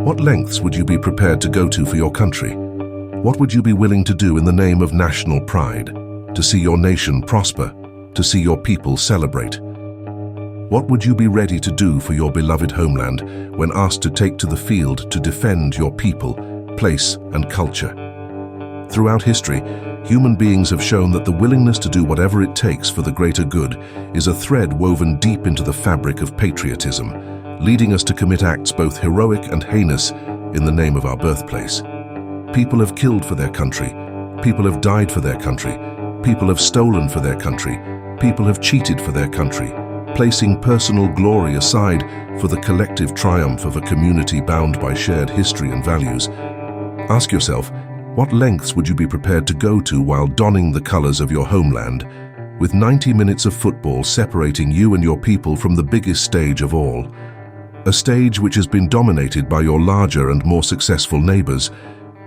What lengths would you be prepared to go to for your country? What would you be willing to do in the name of national pride, to see your nation prosper, to see your people celebrate? What would you be ready to do for your beloved homeland when asked to take to the field to defend your people, place, and culture? Throughout history, human beings have shown that the willingness to do whatever it takes for the greater good is a thread woven deep into the fabric of patriotism, leading us to commit acts both heroic and heinous in the name of our birthplace. People have killed for their country. People have died for their country. People have stolen for their country. People have cheated for their country, placing personal glory aside for the collective triumph of a community bound by shared history and values. Ask yourself, what lengths would you be prepared to go to while donning the colors of your homeland, with 90 minutes of football separating you and your people from the biggest stage of all? A stage which has been dominated by your larger and more successful neighbors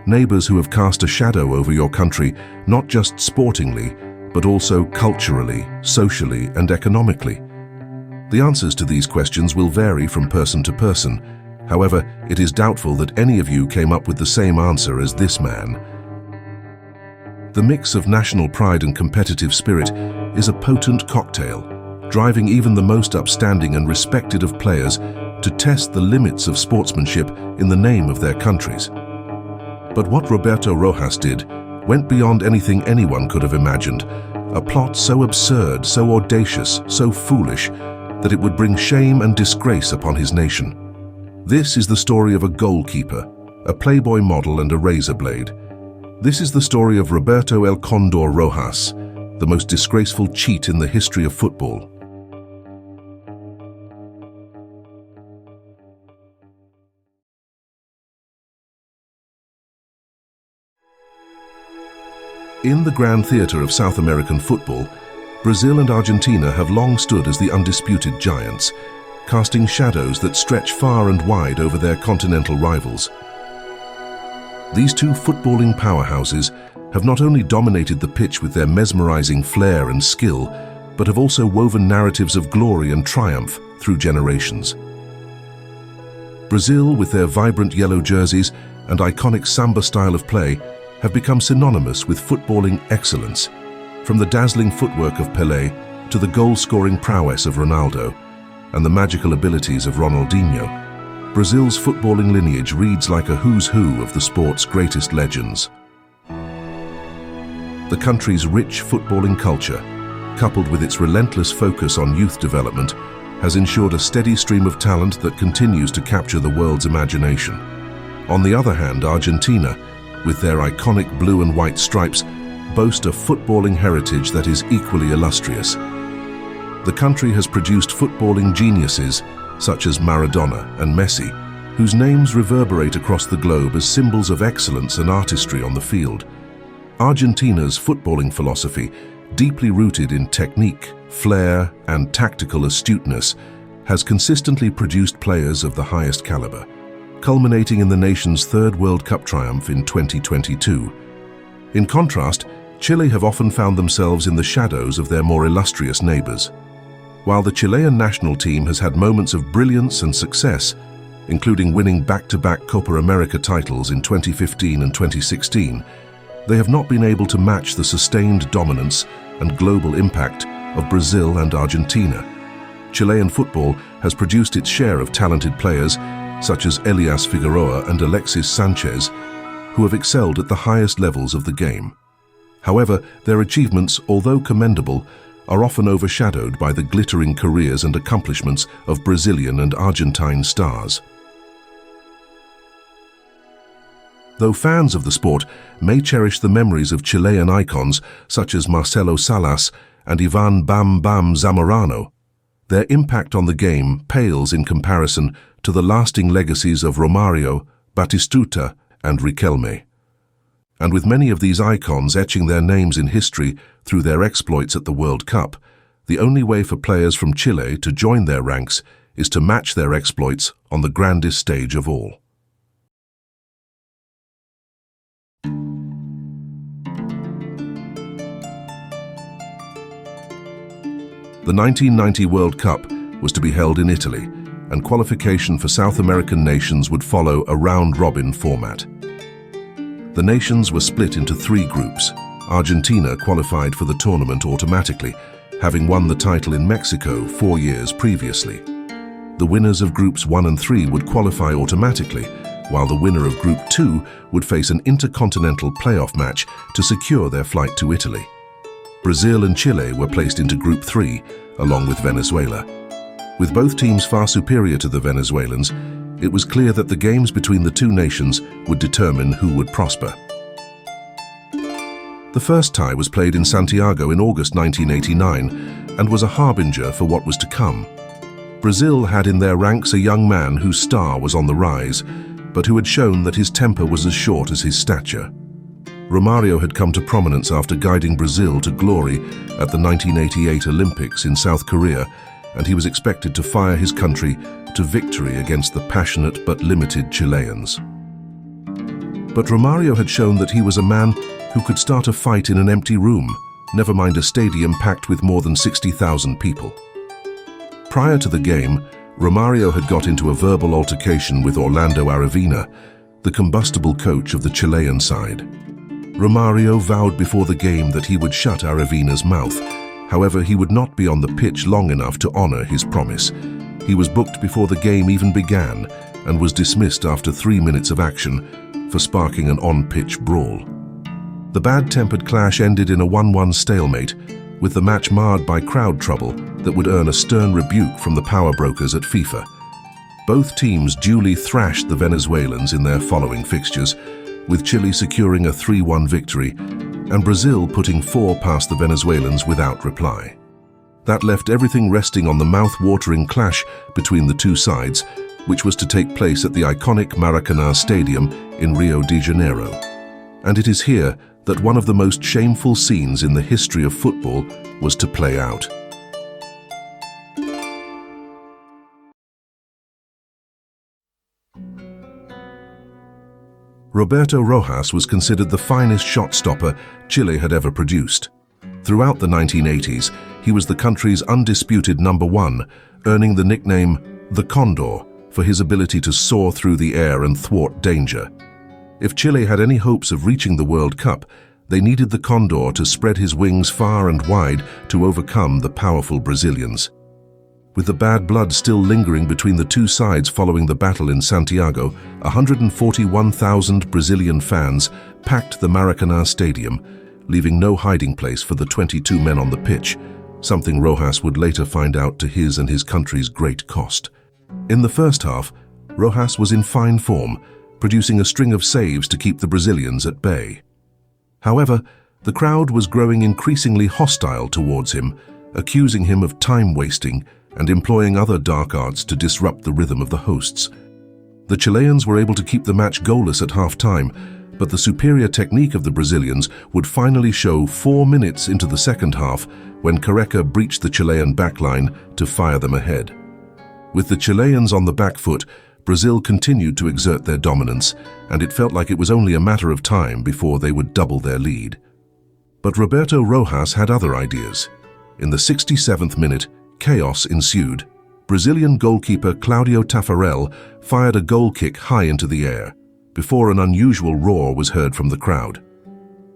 who have cast a shadow over your country, not just sportingly, but also culturally, socially, and economically. The answers to these questions will vary from person to person. However, it is doubtful that any of you came up with the same answer as this man. The mix of national pride and competitive spirit is a potent cocktail, driving even the most upstanding and respected of players to test the limits of sportsmanship in the name of their countries. But what Roberto Rojas did went beyond anything anyone could have imagined, a plot so absurd, so audacious, so foolish, that it would bring shame and disgrace upon his nation. This is the story of a goalkeeper, a Playboy model and a razor blade. This is the story of Roberto El Condor Rojas, the most disgraceful cheat in the history of football. In the grand theater of South American football, Brazil and Argentina have long stood as the undisputed giants, casting shadows that stretch far and wide over their continental rivals. These two footballing powerhouses have not only dominated the pitch with their mesmerizing flair and skill, but have also woven narratives of glory and triumph through generations. Brazil, with their vibrant yellow jerseys and iconic samba style of play, have become synonymous with footballing excellence, from the dazzling footwork of Pelé to the goal-scoring prowess of Ronaldo and the magical abilities of Ronaldinho. Brazil's footballing lineage reads like a who's who of the sport's greatest legends. The country's rich footballing culture, coupled with its relentless focus on youth development, has ensured a steady stream of talent that continues to capture the world's imagination. On the other hand, Argentina, with their iconic blue and white stripes, boast a footballing heritage that is equally illustrious. The country has produced footballing geniuses such as Maradona and Messi, whose names reverberate across the globe as symbols of excellence and artistry on the field. Argentina's footballing philosophy, deeply rooted in technique, flair, and tactical astuteness, has consistently produced players of the highest caliber, culminating in the nation's third World Cup triumph in 2022. In contrast, Chile have often found themselves in the shadows of their more illustrious neighbors. While the Chilean national team has had moments of brilliance and success, including winning back-to-back Copa America titles in 2015 and 2016, they have not been able to match the sustained dominance and global impact of Brazil and Argentina. Chilean football has produced its share of talented players such as Elias Figueroa and Alexis Sanchez, who have excelled at the highest levels of the game. However, their achievements, although commendable, are often overshadowed by the glittering careers and accomplishments of Brazilian and Argentine stars. Though fans of the sport may cherish the memories of Chilean icons such as Marcelo Salas and Ivan Bam Bam Zamorano, their impact on the game pales in comparison to the lasting legacies of Romario, Batistuta, and Riquelme. And with many of these icons etching their names in history through their exploits at the World Cup, the only way for players from Chile to join their ranks is to match their exploits on the grandest stage of all. The 1990 World Cup was to be held in Italy, and qualification for South American nations would follow a round-robin format. The nations were split into 3 groups. Argentina qualified for the tournament automatically, having won the title in Mexico 4 years previously. The winners of Groups 1 and 3 would qualify automatically, while the winner of Group 2 would face an intercontinental playoff match to secure their flight to Italy. Brazil and Chile were placed into Group 3, along with Venezuela. With both teams far superior to the Venezuelans, it was clear that the games between the 2 nations would determine who would prosper. The first tie was played in Santiago in August 1989 and was a harbinger for what was to come. Brazil had in their ranks a young man whose star was on the rise, but who had shown that his temper was as short as his stature. Romario had come to prominence after guiding Brazil to glory at the 1988 Olympics in South Korea, and he was expected to fire his country to victory against the passionate but limited Chileans. But Romario had shown that he was a man who could start a fight in an empty room, never mind a stadium packed with more than 60,000 people. Prior to the game, Romario had got into a verbal altercation with Orlando Aravena, the combustible coach of the Chilean side. Romario vowed before the game that he would shut Aravena's mouth. However, he would not be on the pitch long enough to honor his promise. He was booked before the game even began and was dismissed after 3 minutes of action for sparking an on-pitch brawl. The bad-tempered clash ended in a 1-1 stalemate, with the match marred by crowd trouble that would earn a stern rebuke from the power brokers at FIFA. Both teams duly thrashed the Venezuelans in their following fixtures, with Chile securing a 3-1 victory and Brazil putting 4 past the Venezuelans without reply. That left everything resting on the mouth-watering clash between the 2 sides, which was to take place at the iconic Maracanã Stadium in Rio de Janeiro. And it is here that one of the most shameful scenes in the history of football was to play out. Roberto Rojas was considered the finest shot stopper Chile had ever produced. Throughout the 1980s, he was the country's undisputed #1, earning the nickname the Condor for his ability to soar through the air and thwart danger. If Chile had any hopes of reaching the World Cup, they needed the Condor to spread his wings far and wide to overcome the powerful Brazilians. With the bad blood still lingering between the 2 sides following the battle in Santiago, 141,000 Brazilian fans packed the Maracanã Stadium, leaving no hiding place for the 22 men on the pitch, something Rojas would later find out to his and his country's great cost. In the first half, Rojas was in fine form, producing a string of saves to keep the Brazilians at bay. However, the crowd was growing increasingly hostile towards him, accusing him of time-wasting and employing other dark arts to disrupt the rhythm of the hosts. The Chileans were able to keep the match goalless at half-time, but the superior technique of the Brazilians would finally show 4 minutes into the second half when Careca breached the Chilean backline to fire them ahead. With the Chileans on the back foot, Brazil continued to exert their dominance, and it felt like it was only a matter of time before they would double their lead. But Roberto Rojas had other ideas. In the 67th minute, chaos ensued. Brazilian goalkeeper Claudio Taffarel fired a goal kick high into the air, before an unusual roar was heard from the crowd.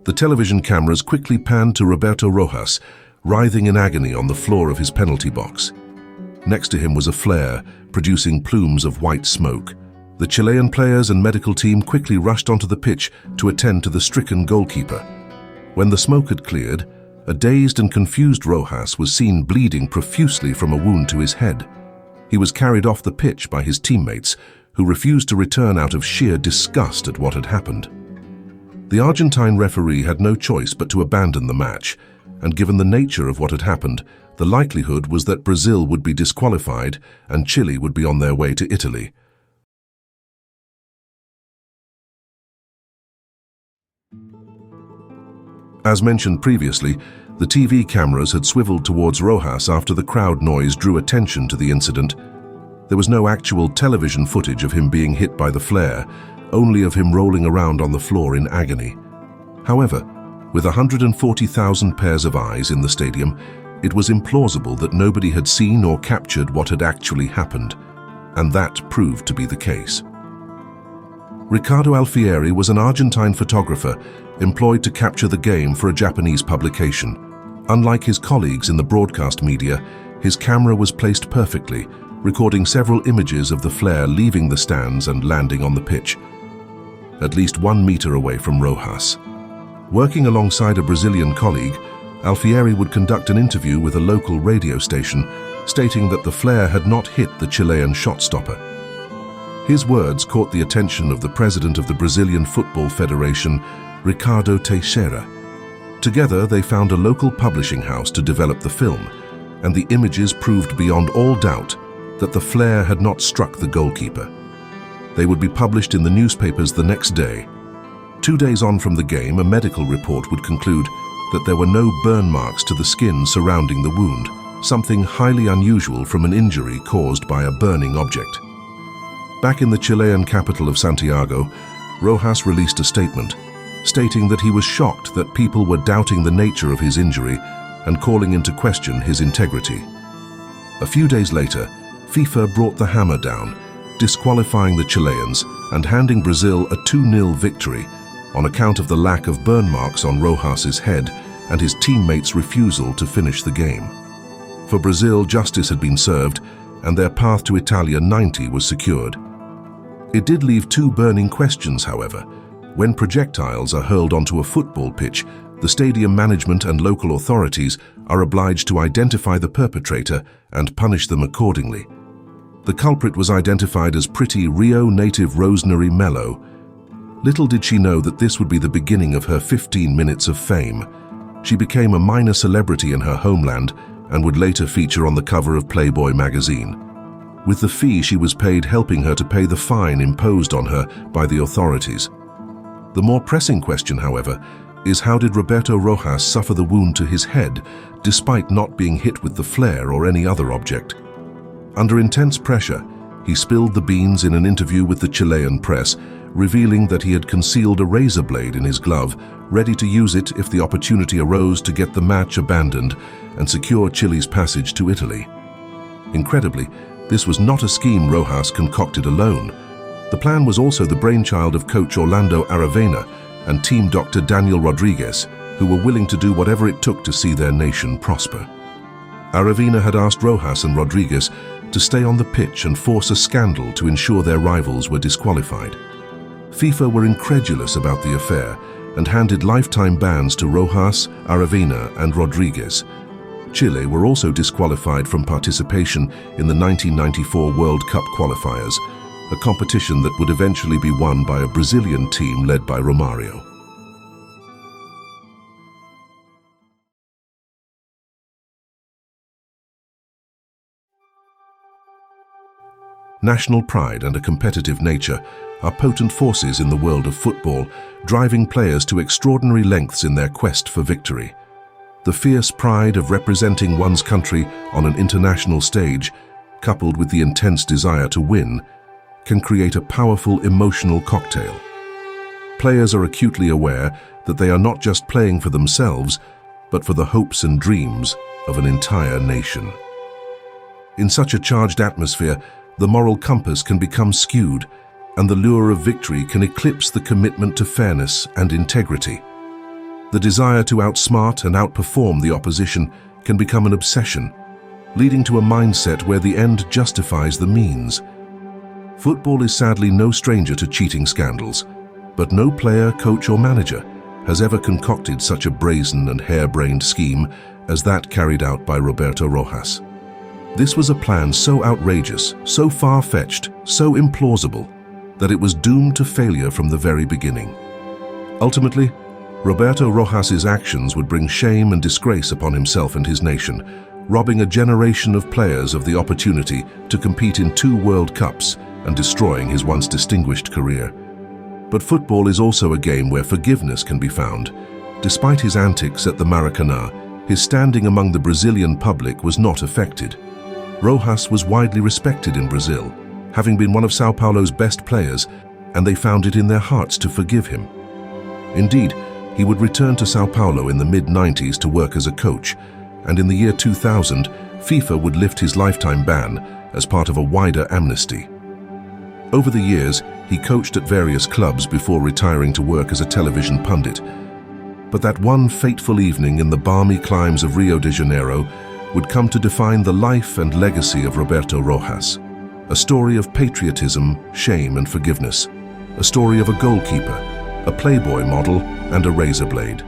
The television cameras quickly panned to Roberto Rojas, writhing in agony on the floor of his penalty box. Next to him was a flare, producing plumes of white smoke. The Chilean players and medical team quickly rushed onto the pitch to attend to the stricken goalkeeper. When the smoke had cleared, a dazed and confused Rojas was seen bleeding profusely from a wound to his head. He was carried off the pitch by his teammates, who refused to return out of sheer disgust at what had happened. The Argentine referee had no choice but to abandon the match, and given the nature of what had happened, the likelihood was that Brazil would be disqualified and Chile would be on their way to Italy. As mentioned previously, the TV cameras had swiveled towards Rojas after the crowd noise drew attention to the incident. There was no actual television footage of him being hit by the flare, only of him rolling around on the floor in agony. However, with 140,000 pairs of eyes in the stadium, it was implausible that nobody had seen or captured what had actually happened. and that proved to be the case. Riccardo Alfieri was an Argentine photographer employed to capture the game for a Japanese publication. Unlike his colleagues in the broadcast media, his camera was placed perfectly, recording several images of the flare leaving the stands and landing on the pitch, at least 1 meter away from Rojas. Working alongside a Brazilian colleague, Alfieri would conduct an interview with a local radio station, stating that the flare had not hit the Chilean shot stopper. His words caught the attention of the president of the Brazilian Football Federation, Ricardo Teixeira. Together, they found a local publishing house to develop the film, and the images proved beyond all doubt that the flare had not struck the goalkeeper. They would be published in the newspapers the next day. 2 days on from the game, a medical report would conclude that there were no burn marks to the skin surrounding the wound, something highly unusual from an injury caused by a burning object. Back in the Chilean capital of Santiago, Rojas released a statement, stating that he was shocked that people were doubting the nature of his injury and calling into question his integrity. A few days later, FIFA brought the hammer down, disqualifying the Chileans and handing Brazil a 2-0 victory on account of the lack of burn marks on Rojas's head and his teammates' refusal to finish the game. For Brazil, justice had been served and their path to Italia 90 was secured. It did leave 2 burning questions, however. When projectiles are hurled onto a football pitch, the stadium management and local authorities are obliged to identify the perpetrator and punish them accordingly. The culprit was identified as pretty Rio native Rosemary Mello. Little did she know that this would be the beginning of her 15 minutes of fame. She became a minor celebrity in her homeland and would later feature on the cover of Playboy magazine, with the fee she was paid helping her to pay the fine imposed on her by the authorities. The more pressing question, however, is how did Roberto Rojas suffer the wound to his head despite not being hit with the flare or any other object? Under intense pressure, he spilled the beans in an interview with the Chilean press, revealing that he had concealed a razor blade in his glove, ready to use it if the opportunity arose to get the match abandoned and secure Chile's passage to Italy. Incredibly, this was not a scheme Rojas concocted alone. The plan was also the brainchild of coach Orlando Aravena and team doctor Daniel Rodriguez, who were willing to do whatever it took to see their nation prosper. Aravena had asked Rojas and Rodriguez to stay on the pitch and force a scandal to ensure their rivals were disqualified. FIFA were incredulous about the affair and handed lifetime bans to Rojas, Aravena, and Rodriguez. Chile were also disqualified from participation in the 1994 World Cup qualifiers, a competition that would eventually be won by a Brazilian team led by Romario. National pride and a competitive nature are potent forces in the world of football, driving players to extraordinary lengths in their quest for victory. The fierce pride of representing one's country on an international stage, coupled with the intense desire to win, can create a powerful emotional cocktail. Players are acutely aware that they are not just playing for themselves, but for the hopes and dreams of an entire nation. In such a charged atmosphere, the moral compass can become skewed, and the lure of victory can eclipse the commitment to fairness and integrity. The desire to outsmart and outperform the opposition can become an obsession, leading to a mindset where the end justifies the means. Football is sadly no stranger to cheating scandals, but no player, coach, or manager has ever concocted such a brazen and harebrained scheme as that carried out by Roberto Rojas. This was a plan so outrageous, so far-fetched, so implausible, that it was doomed to failure from the very beginning. Ultimately, Roberto Rojas's actions would bring shame and disgrace upon himself and his nation, robbing a generation of players of the opportunity to compete in 2 World Cups and destroying his once distinguished career. But football is also a game where forgiveness can be found. Despite his antics at the Maracanã, his standing among the Brazilian public was not affected. Rojas was widely respected in Brazil, having been one of Sao Paulo's best players, and they found it in their hearts to forgive him. Indeed, he would return to Sao Paulo in the mid-90s to work as a coach, and in the year 2000, FIFA would lift his lifetime ban as part of a wider amnesty. Over the years, he coached at various clubs before retiring to work as a television pundit. But that one fateful evening in the balmy climes of Rio de Janeiro would come to define the life and legacy of Roberto Rojas. A story of patriotism, shame and forgiveness. A story of a goalkeeper, a playboy model and a razor blade.